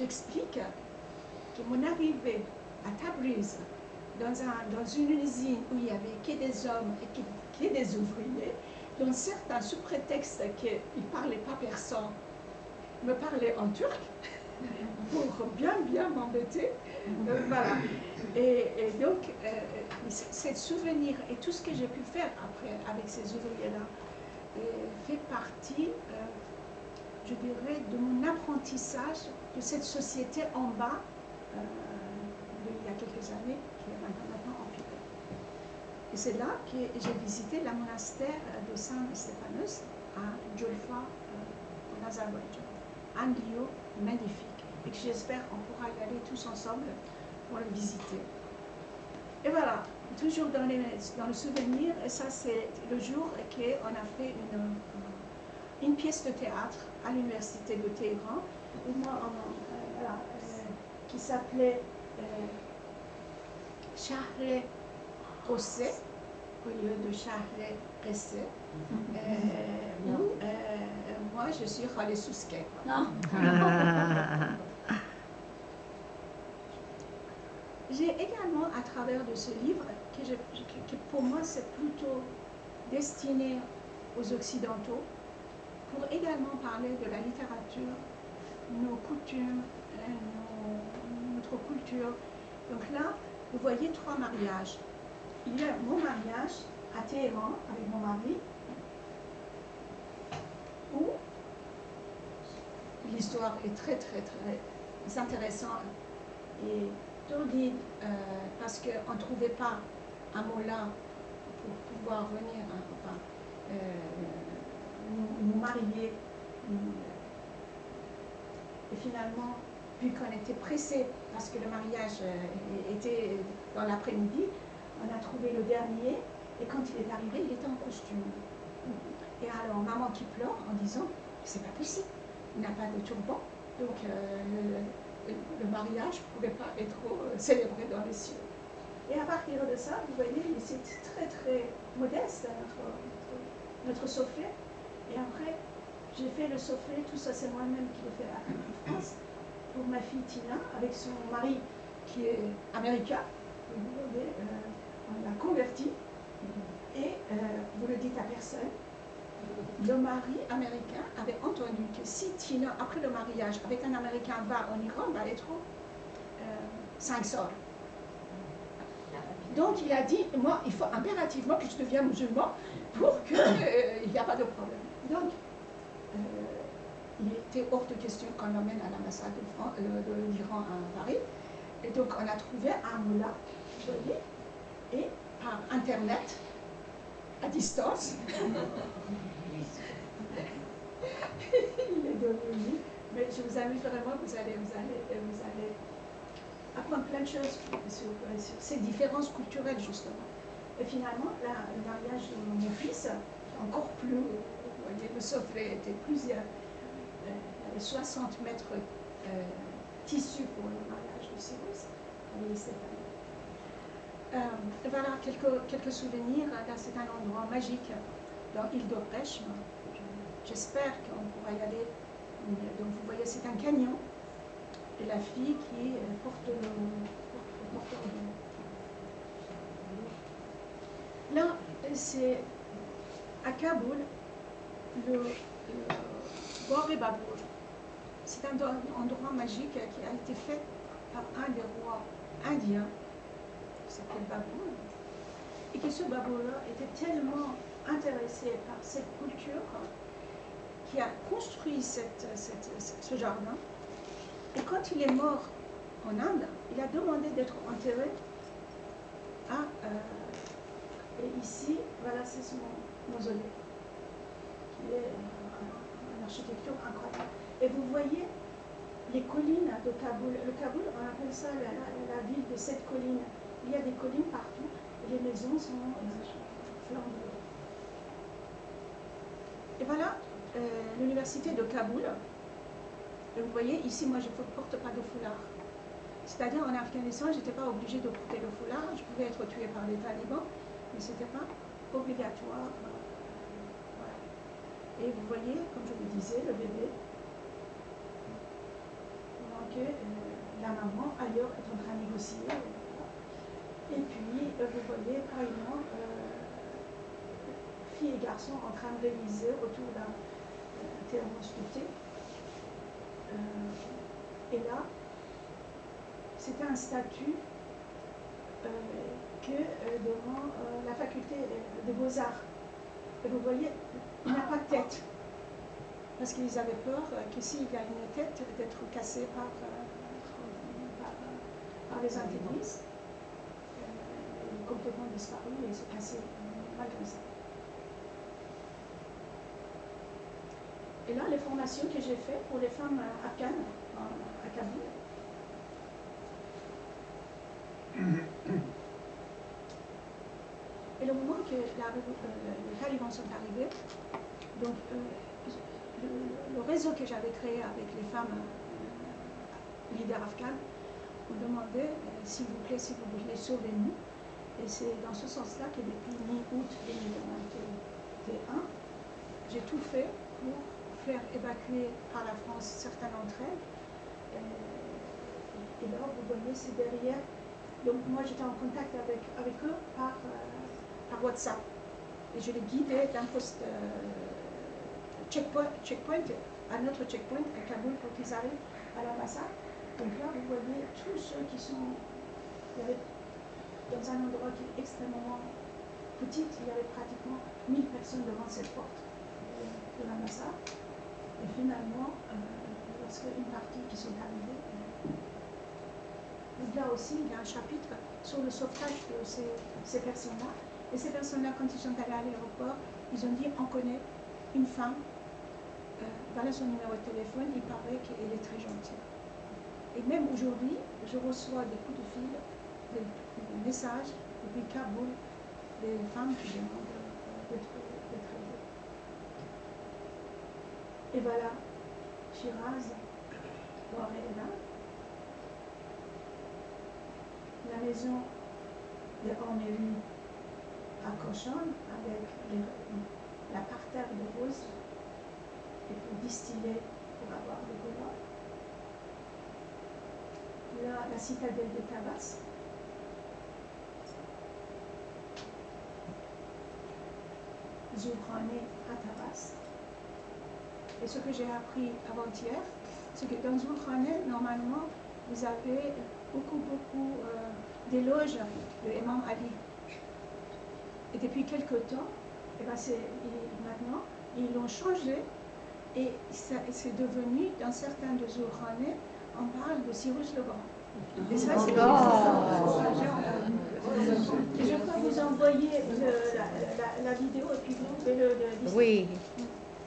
j'explique que mon arrivée à Tabriz, dans une usine où il n'y avait que des hommes et que des ouvriers, dont certains, sous prétexte qu'ils ne parlaient pas persan, me parlaient en turc, pour bien m'embêter. Voilà. Et donc, ce souvenir et tout ce que j'ai pu faire après avec ces ouvriers-là fait partie, je dirais, de mon apprentissage de cette société en bas il y a quelques années, qui est maintenant empirée. Et c'est là que j'ai visité le monastère de Saint-Stéphanos à Djolfa, en Azerbaïdjan. Un lieu magnifique et que j'espère qu'on pourra y aller tous ensemble pour le visiter. Et voilà, toujours dans le souvenir, et ça c'est le jour qu'on a fait une pièce de théâtre à l'université de Téhéran, et moi, voilà, qui s'appelait Shahr Qosé au lieu de Shahr Qessé, où moi je suis Khalé Souské. J'ai également, à travers de ce livre, que pour moi c'est plutôt destiné aux Occidentaux, pour également parler de la littérature, nos coutumes, notre culture. Donc là, vous voyez 3 mariages. Il y a mon mariage à Téhéran avec mon mari, où l'histoire est très intéressante et tordide parce qu'on ne trouvait pas un mot là pour pouvoir venir nous marier. Et finalement, vu qu'on était pressés parce que le mariage était dans l'après-midi, on a trouvé le dernier et quand il est arrivé, il était en costume. Et alors maman qui pleure en disant c'est pas possible, il n'a pas de turban, donc le mariage ne pouvait pas être célébré dans les cieux. Et à partir de ça, vous voyez, c'est très modeste notre soufflet. Et après, j'ai fait le soufflet, tout ça c'est moi-même qui l'ai fait en France, pour ma fille Tina, avec son mari qui est américain. Vous voyez, on l'a converti. Et vous ne le dites à personne. Le mari américain avait entendu que si Tina, après le mariage, avec un américain, va en Iran, va être 5 sols. Donc il a dit, moi, il faut impérativement que je devienne musulman pour qu'il n'y ait pas de problème. Donc, il était hors de question qu'on l'emmène à l'ambassade de l'Iran à Paris. Et donc on a trouvé un moulin, vous voyez, et par Internet, à distance, il est devenu, mais je vous invite vraiment, vous allez apprendre plein de choses sur ces différences culturelles justement. Et finalement, le mariage de mon fils, encore plus, vous voyez, le soufflet était plusieurs, il y avait 60 mètres tissu pour le mariage de Cyrus, avec Stéphanie. Voilà quelques souvenirs. Là, c'est un endroit magique dans l'île d'Opech. J'espère qu'on pourra y aller. Donc, vous voyez, c'est un canyon. Et la fille qui porte le là, c'est à Kaboul, le Boré Babour. C'est un endroit magique qui a été fait par un des rois indiens, qui s'appelle Babour. Et que ce Babour-là était tellement intéressé par cette culture qui a construit ce jardin. Et quand il est mort en Inde, il a demandé d'être enterré à... et ici, voilà, c'est son mausolée, qui est une architecture incroyable. Et vous voyez les collines de Kaboul. Le Kaboul, on appelle ça la ville de 7 collines. Il y a des collines partout, et les maisons sont flambées. Et voilà l'université de Kaboul. Et vous voyez, ici, moi, je ne porte pas de foulard. C'est-à-dire, en Afghanistan, je n'étais pas obligée de porter le foulard. Je pouvais être tuée par les talibans, mais ce n'était pas obligatoire. Voilà. Et vous voyez, comme je vous disais, le bébé. Donc, maman ailleurs est en train de négocier. Et puis, vous voyez carrément filles et garçons en train de réviser autour d'un thermos de thé. Et là, c'était un statut que devant la faculté des beaux-arts. Et vous voyez, il n'a pas de tête. Parce qu'ils avaient peur que s'il a une tête, d'être cassé par les intégristes. Il est complètement disparu et s'est cassé malgré ça. Et là, les formations que j'ai faites pour les femmes afghanes à Kaboul. Et le moment que les talibans sont arrivés, donc le réseau que j'avais créé avec les femmes leaders afghanes me demandait, s'il vous plaît, sauvez-nous. Et c'est dans ce sens-là que depuis mi-août 2021, j'ai tout fait pour faire évacuer par la France certaines d'entre elles. Et là, vous voyez, c'est derrière. Donc moi, j'étais en contact avec eux par WhatsApp. Et je les guidais d'un poste checkpoint à notre checkpoint à Kaboul pour qu'ils arrivent à l'ambassade. Donc là, vous voyez tous ceux qui sont dans un endroit qui est extrêmement petit. Il y avait pratiquement 1000 personnes devant cette porte de l'ambassade. Et finalement, lorsque une partie qui sont arrivées, là aussi, il y a un chapitre sur le sauvetage de ces personnes-là. Et ces personnes-là, quand ils sont allés à l'aéroport, ils ont dit, on connaît une femme, voilà son numéro de téléphone, il paraît qu'elle est très gentille. Et même aujourd'hui, je reçois des coups de fil, des messages depuis Kaboul, des femmes qui demandent d'être aidées. Et voilà, Shiraz, Borella, la maison de Ornélie à Cochonne avec la parterre de roses et pour distiller pour avoir des couleurs. Là, la citadelle de Tabas. Zourane à Tabas. Et ce que j'ai appris avant-hier, c'est que dans Zourane, normalement, vous avez beaucoup d'éloges de Imam Ali. Et depuis quelque temps, et ben maintenant, ils l'ont changé et c'est devenu, dans certains de Zourane, on parle de Cyrus le Grand. Et ça, c'est et je peux vous envoyer la vidéo et puis vous pouvez le Oui.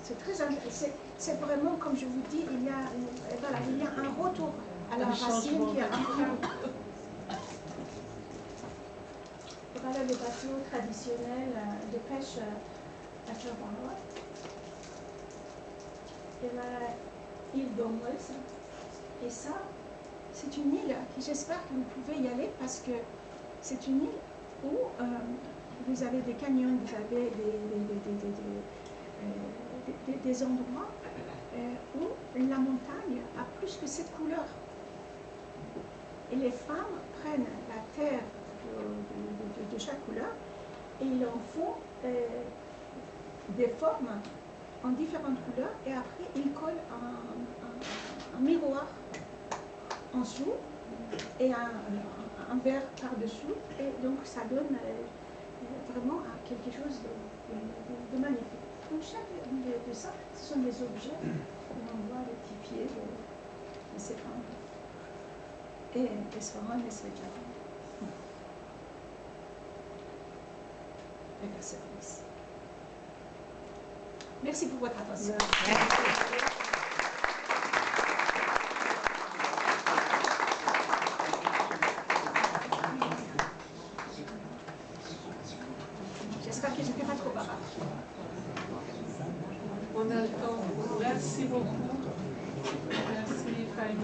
C'est très intéressant. C'est vraiment, comme je vous dis, il y a un retour à la racine qui a appris. Voilà le bateau traditionnel de pêche à Chabarwa. Et la île d'Omwes. Et ça, c'est une île qui, j'espère que vous pouvez y aller parce que c'est une île où vous avez des canyons, vous avez des endroits où la montagne a plus que 7 couleurs. Et les femmes prennent la terre de chaque couleur et ils en font des formes en différentes couleurs et après ils collent un miroir en dessous et un verre par-dessous et donc ça donne vraiment quelque chose de magnifique. Donc chaque de ça, ce sont des objets où on voit les petits pieds de ces femmes. Et Esfahan et Svetlana. Merci pour votre attention. J'espère que je ne fais pas trop bavard. On a le temps. Merci beaucoup. Merci, Faïm.